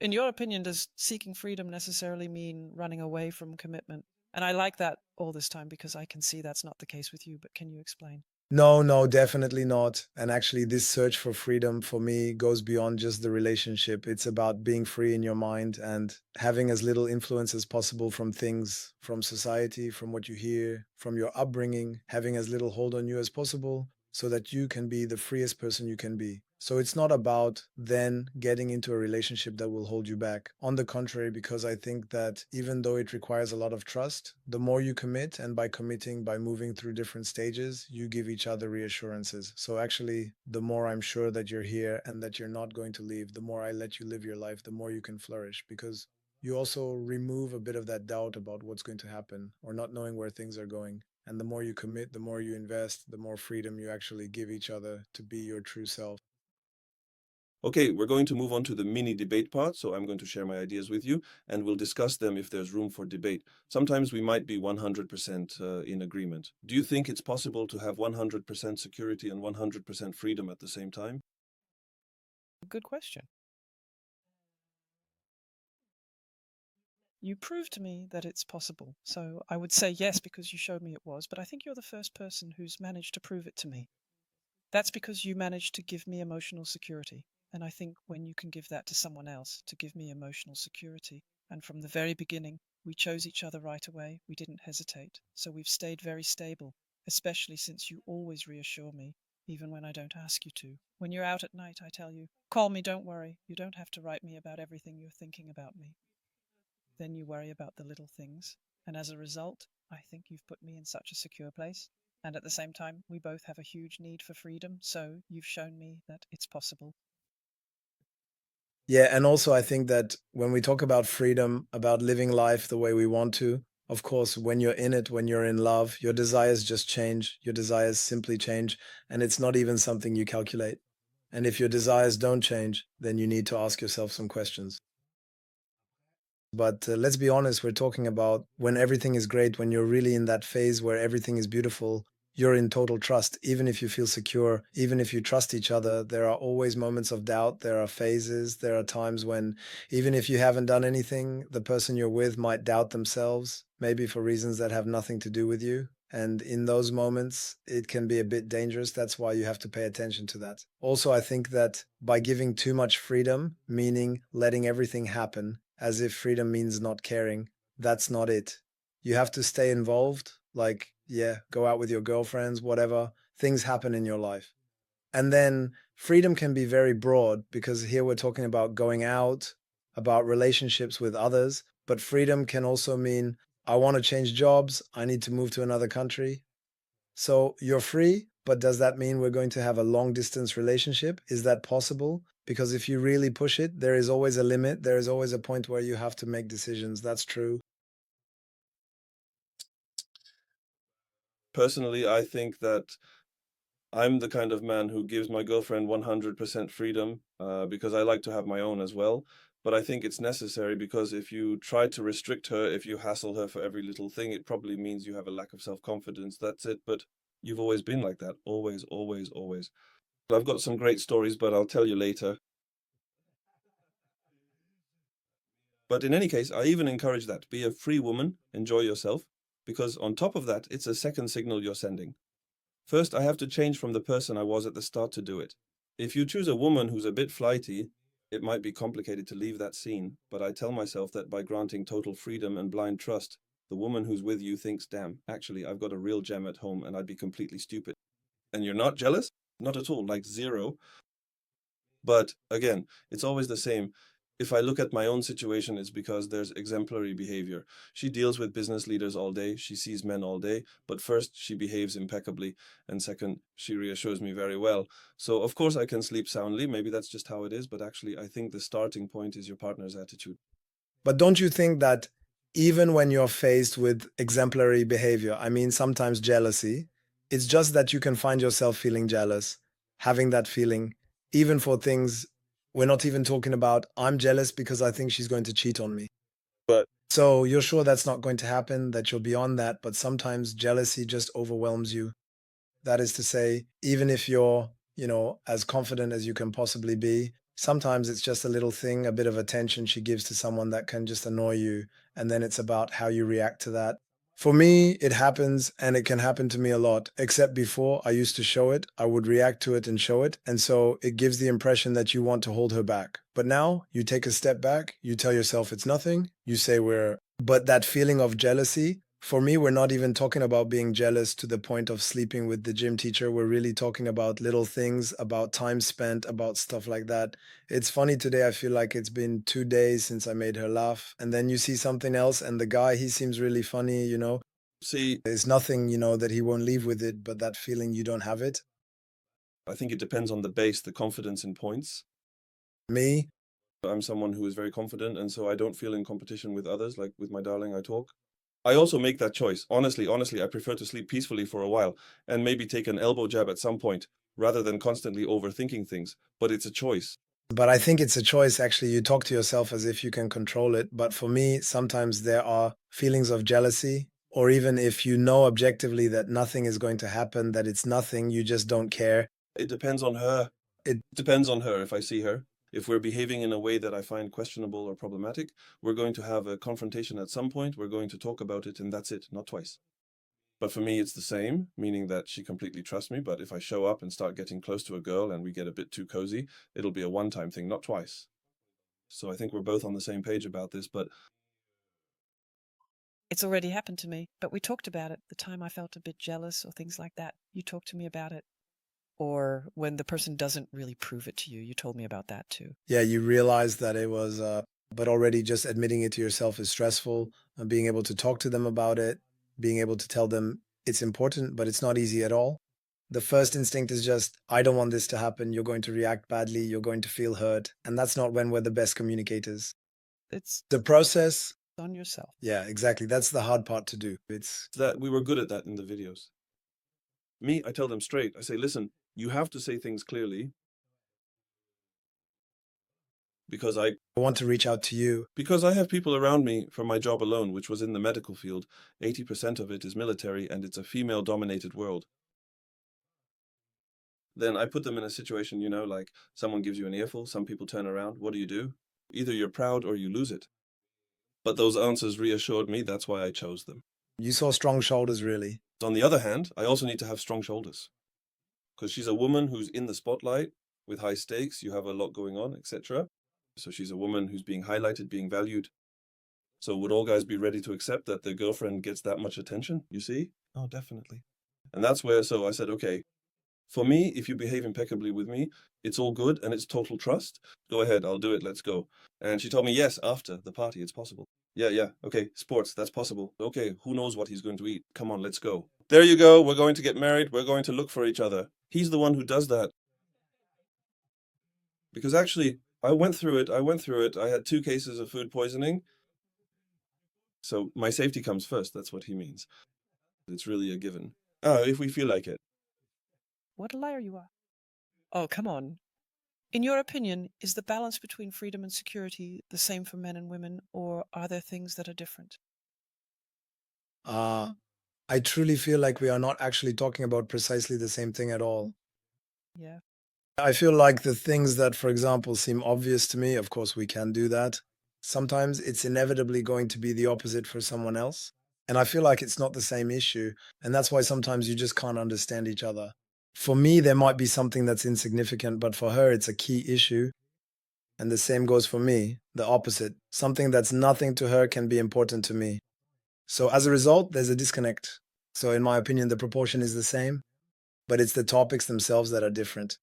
In your opinion, does seeking freedom necessarily mean running away from commitment? And I like that all this time because I can see that's not the case with you, but can you explain? No, no, definitely not. And actually, this search for freedom for me goes beyond just the relationship. It's about being free in your mind and having as little influence as possible from things, from society, from what you hear, from your upbringing, having as little hold on you as possible so that you can be the freest person you can be. So it's not about then getting into a relationship that will hold you back. On the contrary, because I think that even though it requires a lot of trust, the more you commit, and by committing, by moving through different stages, you give each other reassurances. So actually, the more I'm sure that you're here and that you're not going to leave, the more I let you live your life, the more you can flourish because you also remove a bit of that doubt about what's going to happen or not knowing where things are going. And the more you commit, the more you invest, the more freedom you actually give each other to be your true self. Okay, we're going to move on to the mini debate part. So I'm going to share my ideas with you and we'll discuss them if there's room for debate. Sometimes we might be 100% in agreement. Do you think it's possible to have 100% security and 100% freedom at the same time? Good question. You proved to me that it's possible, so I would say yes because you showed me it was, but I think you're the first person who's managed to prove it to me. That's because you managed to give me emotional security, and I think when you can give that to someone else, to give me emotional security, and from the very beginning, we chose each other right away, we didn't hesitate, so we've stayed very stable, especially since you always reassure me, even when I don't ask you to. When you're out at night, I tell you, call me, don't worry, you don't have to write me about everything you're thinking about me. Then you worry about the little things, and as a result, I think you've put me in such a secure place. And at the same time, we both have a huge need for freedom, so you've shown me that it's possible. Yeah, and also I think that when we talk about freedom, about living life the way we want to, of course, when you're in it, when you're in love, your desires just change. Your desires simply change, and it's not even something you calculate. And if your desires don't change, then you need to ask yourself some questions. But let's be honest, we're talking about when everything is great, when you're really in that phase where everything is beautiful, you're in total trust. Even if you feel secure, even if you trust each other, there are always moments of doubt. There are phases. There are times when, even if you haven't done anything, the person you're with might doubt themselves, maybe for reasons that have nothing to do with you. And in those moments, it can be a bit dangerous. That's why you have to pay attention to that. Also, I think that by giving too much freedom, meaning letting everything happen, as if freedom means not caring, that's not it. You have to stay involved, like, yeah, go out with your girlfriends, whatever. Things happen in your life. And then freedom can be very broad because here we're talking about going out, about relationships with others, but freedom can also mean I want to change jobs, I need to move to another country. So you're free, but does that mean we're going to have a long distance relationship? Is that possible? Because if you really push it, there is always a limit. There is always a point where you have to make decisions. That's true. Personally, I think that I'm the kind of man who gives my girlfriend 100% freedom because I like to have my own as well. But I think it's necessary because if you try to restrict her, if you hassle her for every little thing, it probably means you have a lack of self-confidence. That's it. But you've always been like that. Always, always, always. I've got some great stories, but I'll tell you later. But in any case, I even encourage that. Be a free woman, enjoy yourself, because on top of that, it's a second signal you're sending. First, I have to change from the person I was at the start to do it. If you choose a woman who's a bit flighty, it might be complicated to leave that scene, but I tell myself that by granting total freedom and blind trust, the woman who's with you thinks, damn, actually, I've got a real gem at home and I'd be completely stupid. And you're not jealous? Not at all, like zero. But again, it's always the same. If I look at my own situation, it's because there's exemplary behavior. She deals with business leaders all day. She sees men all day. But first, she behaves impeccably. And second, she reassures me very well. So, of course, I can sleep soundly. Maybe that's just how it is. But actually, I think the starting point is your partner's attitude. But don't you think that even when you're faced with exemplary behavior, I mean, sometimes jealousy, it's just that you can find yourself feeling jealous, having that feeling, even for things we're not even talking about, I'm jealous because I think she's going to cheat on me. But So you're sure that's not going to happen, that you're beyond that, but sometimes jealousy just overwhelms you. That is to say, even if you're, as confident as you can possibly be, sometimes it's just a little thing, a bit of attention she gives to someone that can just annoy you. And then it's about how you react to that. For me, it happens and it can happen to me a lot, except before I used to show it. I would react to it and show it. And so it gives the impression that you want to hold her back. But now you take a step back, you tell yourself it's nothing, you say but that feeling of jealousy, for me, we're not even talking about being jealous to the point of sleeping with the gym teacher. We're really talking about little things, about time spent, about stuff like that. It's funny today, I feel like it's been 2 days since I made her laugh. And then you see something else, and the guy, he seems really funny. see, There's nothing, that he won't leave with it, but that feeling you don't have it. I think it depends on the base, the confidence in points. Me, I'm someone who is very confident, and so I don't feel in competition with others, like with my darling I talk. I also make that choice. Honestly, I prefer to sleep peacefully for a while and maybe take an elbow jab at some point rather than constantly overthinking things. But it's a choice. But I think it's a choice. Actually, you talk to yourself as if you can control it. But for me, sometimes there are feelings of jealousy, or even if you know objectively that nothing is going to happen, that it's nothing, you just don't care. It depends on her. It depends on her if I see her. If we're behaving in a way that I find questionable or problematic, we're going to have a confrontation at some point. We're going to talk about it, and that's it, not twice. But for me, it's the same, meaning that she completely trusts me. But if I show up and start getting close to a girl and we get a bit too cozy, it'll be a one-time thing, not twice. So I think we're both on the same page about this, but It's already happened to me, but we talked about it. The time I felt a bit jealous or things like that, you talked to me about it. Or when the person doesn't really prove it to you, you told me about that too. Yeah, you realize that it was, but already just admitting it to yourself is stressful. Being able to talk to them about it, being able to tell them it's important, but it's not easy at all. The first instinct is just, I don't want this to happen. You're going to react badly. You're going to feel hurt. And that's not when we're the best communicators. It's The process, on yourself. yeah, exactly. That's the hard part to do. It's that we were good at that in the videos. Me, I tell them straight. I say, listen, you have to say things clearly because I want to reach out to you. Because I have people around me from my job alone, which was in the medical field. 80% of it is military, and it's a female-dominated world. Then I put them in a situation, like someone gives you an earful, some people turn around. What do? Either you're proud or you lose it. But those answers reassured me. That's why I chose them. You saw strong shoulders, really. On the other hand, I also need to have strong shoulders. Because she's a woman who's in the spotlight with high stakes. You have a lot going on, etc. So she's a woman who's being highlighted, being valued. So would all guys be ready to accept that their girlfriend gets that much attention, you see? Oh, definitely. And that's where, so I said, okay, for me, if you behave impeccably with me, it's all good and it's total trust. Go ahead, I'll do it, let's go. And she told me, yes, after the party, it's possible. Yeah, okay, sports, that's possible. Okay, who knows what he's going to eat? Come on, let's go. There you go, we're going to get married, we're going to look for each other. He's the one who does that. Because actually, I went through it. I had 2 cases of food poisoning. So my safety comes first, that's what he means. It's really a given. If we feel like it. What a liar you are. Oh, come on. In your opinion, is the balance between freedom and security the same for men and women, or are there things that are different? I truly feel like we are not actually talking about precisely the same thing at all. Yeah. I feel like the things that, for example, seem obvious to me, of course, we can do that. Sometimes it's inevitably going to be the opposite for someone else. And I feel like it's not the same issue. And that's why sometimes you just can't understand each other. For me, there might be something that's insignificant, but for her, it's a key issue. And the same goes for me, the opposite. Something that's nothing to her can be important to me. So as a result, there's a disconnect. So in my opinion, the proportion is the same, but it's the topics themselves that are different.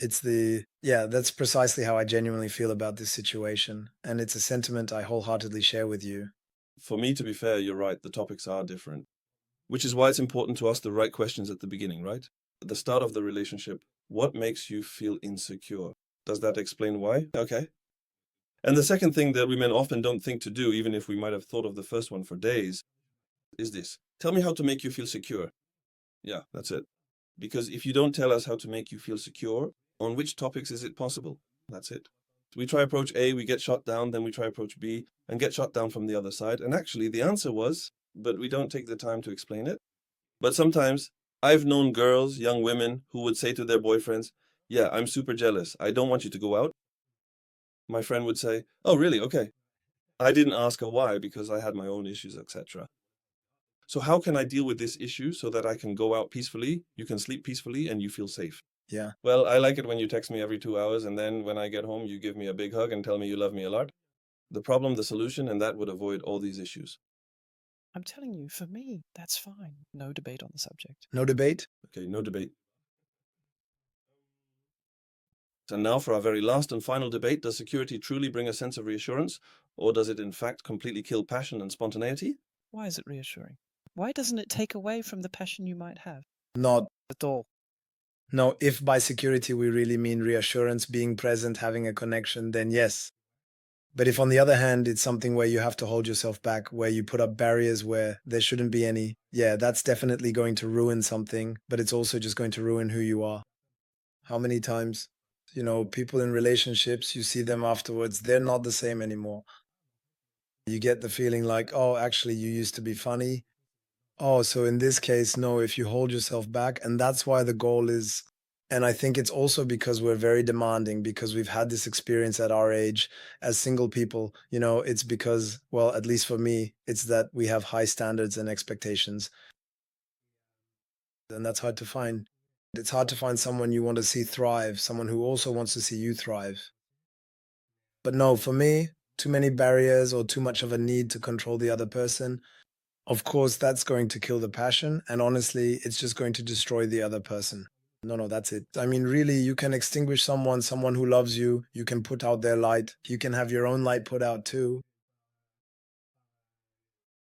That's precisely how I genuinely feel about this situation. And it's a sentiment I wholeheartedly share with you. For me, to be fair, you're right, the topics are different. Which is why it's important to ask the right questions at the beginning, right? At the start of the relationship, what makes you feel insecure? Does that explain why? Okay. And the second thing that women often don't think to do, even if we might have thought of the first one for days, is this. Tell me how to make you feel secure. Yeah, that's it. Because if you don't tell us how to make you feel secure, on which topics is it possible? That's it. We try approach A, we get shot down, then we try approach B, and get shot down from the other side. And actually, the answer was, but we don't take the time to explain it. But sometimes, I've known girls, young women, who would say to their boyfriends, yeah, I'm super jealous. I don't want you to go out. My friend would say, oh, really? Okay. I didn't ask her why, because I had my own issues, etc. So how can I deal with this issue so that I can go out peacefully, you can sleep peacefully, and you feel safe? Yeah. Well, I like it when you text me every 2 hours, and then when I get home, you give me a big hug and tell me you love me a lot. The problem, the solution, and that would avoid all these issues. I'm telling you, for me, that's fine. No debate on the subject. No debate? Okay, no debate. And now for our very last and final debate, does security truly bring a sense of reassurance, or does it in fact completely kill passion and spontaneity? Why is it reassuring? Why doesn't it take away from the passion you might have? Not At all. No, if by security we really mean reassurance, being present, having a connection, then yes. But if on the other hand, it's something where you have to hold yourself back, where you put up barriers where there shouldn't be any, yeah, that's definitely going to ruin something, but it's also just going to ruin who you are. How many times You know, people in relationships, you see them afterwards, they're not the same anymore. You get the feeling like, oh, actually, you used to be funny. Oh, so in this case, no, if you hold yourself back, and that's why the goal is, and I think it's also because we're very demanding, because we've had this experience at our age as single people. You know, it's because, well, at least for me, it's that we have high standards and expectations, and that's hard to find. It's hard to find someone you want to see thrive, someone who also wants to see you thrive. But no, for me, too many barriers or too much of a need to control the other person. Of course, that's going to kill the passion. And honestly, it's just going to destroy the other person. No, that's it. I mean, really, you can extinguish someone who loves you. You can put out their light. You can have your own light put out too.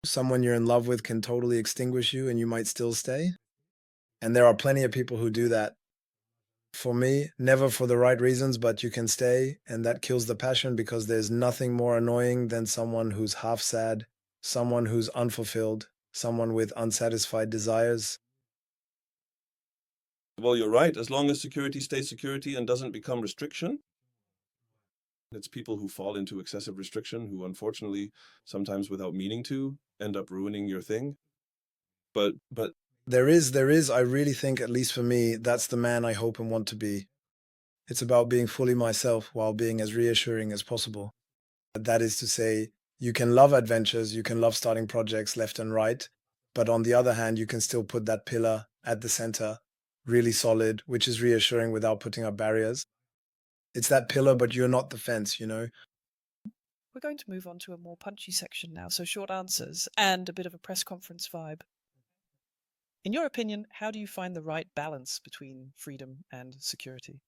Someone you're in love with can totally extinguish you and you might still stay. And there are plenty of people who do that. For me, never for the right reasons, but you can stay. And that kills the passion, because there's nothing more annoying than someone who's half sad, someone who's unfulfilled, someone with unsatisfied desires. Well, you're right. As long as security stays security and doesn't become restriction, it's people who fall into excessive restriction who, unfortunately, sometimes without meaning to, end up ruining your thing. But There is, I really think, at least for me, that's the man I hope and want to be. It's about being fully myself while being as reassuring as possible. That is to say, you can love adventures, you can love starting projects left and right, but on the other hand, you can still put that pillar at the center, really solid, which is reassuring without putting up barriers. It's that pillar, but you're not the fence, you know? We're going to move on to a more punchy section now, so short answers and a bit of a press conference vibe. In your opinion, how do you find the right balance between freedom and security?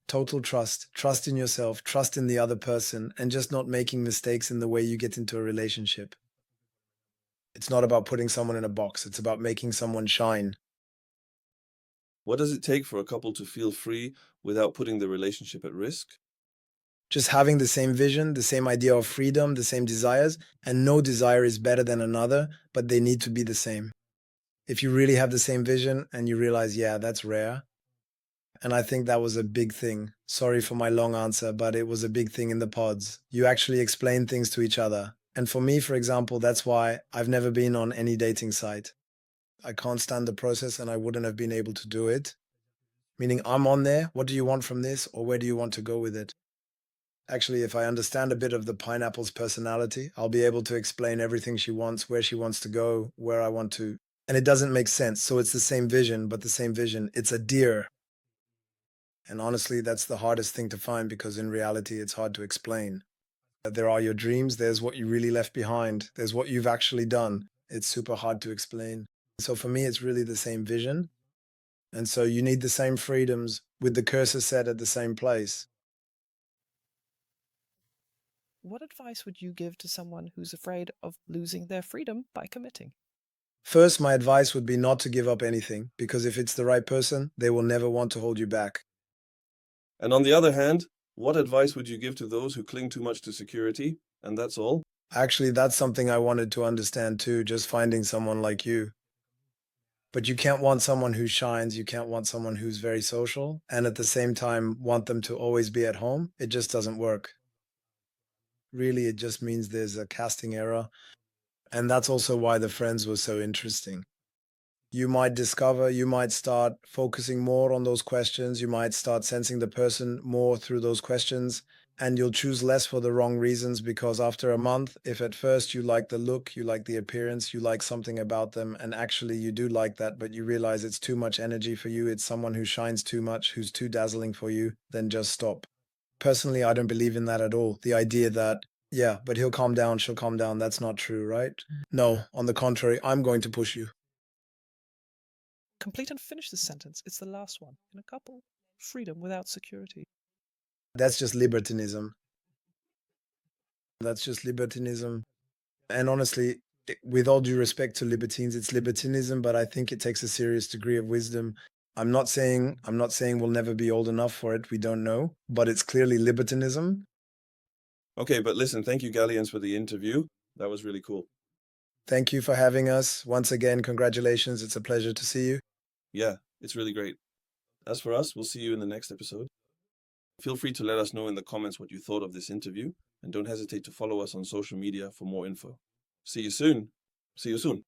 Total trust, trust in yourself, trust in the other person, and just not making mistakes in the way you get into a relationship. It's not about putting someone in a box, it's about making someone shine. what does it take for a couple to feel free without putting the relationship at risk? Just having the same vision, the same idea of freedom, the same desires, and no desire is better than another, but they need to be the same. If you really have the same vision and you realize, yeah, that's rare. And I think that was a big thing. Sorry for my long answer, but it was a big thing in the pods. You actually explain things to each other. And for me, for example, that's why I've never been on any dating site. I can't stand the process and I wouldn't have been able to do it. Meaning, I'm on there, what do you want from this, or where do you want to go with it? Actually, if I understand a bit of the pineapple's personality, I'll be able to explain everything she wants, where she wants to go, where I want to. And it doesn't make sense. So it's the same vision, but the same vision. It's a deer. And honestly, that's the hardest thing to find, because in reality, it's hard to explain. There are your dreams, there's what you really left behind, there's what you've actually done. It's super hard to explain. So for me, it's really the same vision. And so you need the same freedoms with the cursor set at the same place. What advice would you give to someone who's afraid of losing their freedom by committing? First, my advice would be not to give up anything, because if it's the right person, they will never want to hold you back. And on the other hand, what advice would you give to those who cling too much to security? And that's all? Actually, that's something I wanted to understand too, just finding someone like you. But you can't want someone who shines, you can't want someone who's very social, and at the same time want them to always be at home. It just doesn't work. Really, it just means there's a casting error. And that's also why the Friends was so interesting. You might start focusing more on those questions. You might start sensing the person more through those questions, and you'll choose less for the wrong reasons, because after a month, if at first you like the look, you like the appearance, you like something about them, and actually you do like that, but you realize it's too much energy for you, it's someone who shines too much, who's too dazzling for you, then just stop. Personally, I don't believe in that at all. The idea that, yeah, but he'll calm down, she'll calm down, that's not true, right? No, on the contrary, I'm going to push you. Complete and finish this sentence. It's the last one. In a couple, freedom without security. That's just libertinism. That's just libertinism. And honestly, with all due respect to libertines, it's libertinism, but I think it takes a serious degree of wisdom. I'm not saying we'll never be old enough for it. We don't know, but it's clearly libertinism. Okay, but listen, thank you, Galliens, for the interview. That was really cool. Thank you for having us. Once again, congratulations. It's a pleasure to see you. Yeah, it's really great. As for us, we'll see you in the next episode. Feel free to let us know in the comments what you thought of this interview, and don't hesitate to follow us on social media for more info. See you soon. See you soon.